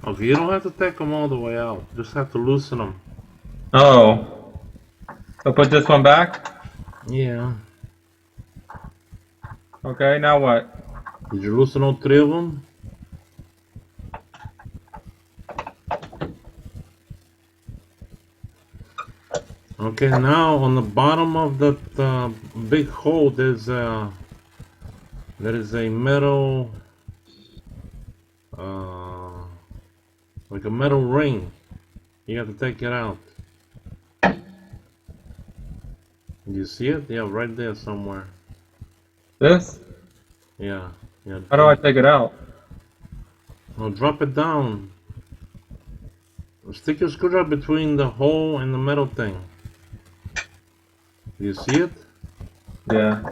Okay, you don't have to take them all the way out. Just have to loosen them. Oh. So put this one back? Yeah. Okay, now what? Did you loosen all three of them? Okay, now on the bottom of that big hole, there is a metal, like a metal ring. You have to take it out. You see it? Yeah, right there somewhere. This? Yeah, yeah. How do I take it out? Now drop it down. Stick your screwdriver between the hole and the metal thing. Do you see it? Yeah.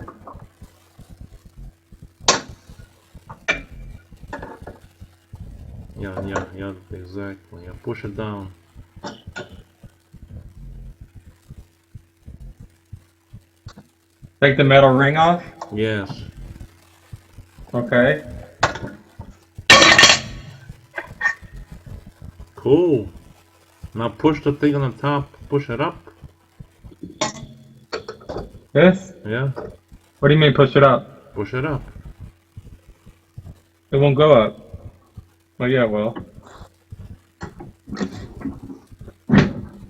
Yeah, exactly. Yeah, push it down. Take the metal ring off? Yes. Okay. Cool. Now push the thing on the top. Push it up. This? Yeah, What do you mean push it up? push it up. It won't go up. Oh yeah, it will.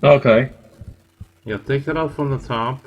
Okay. Yeah, take it out from the top.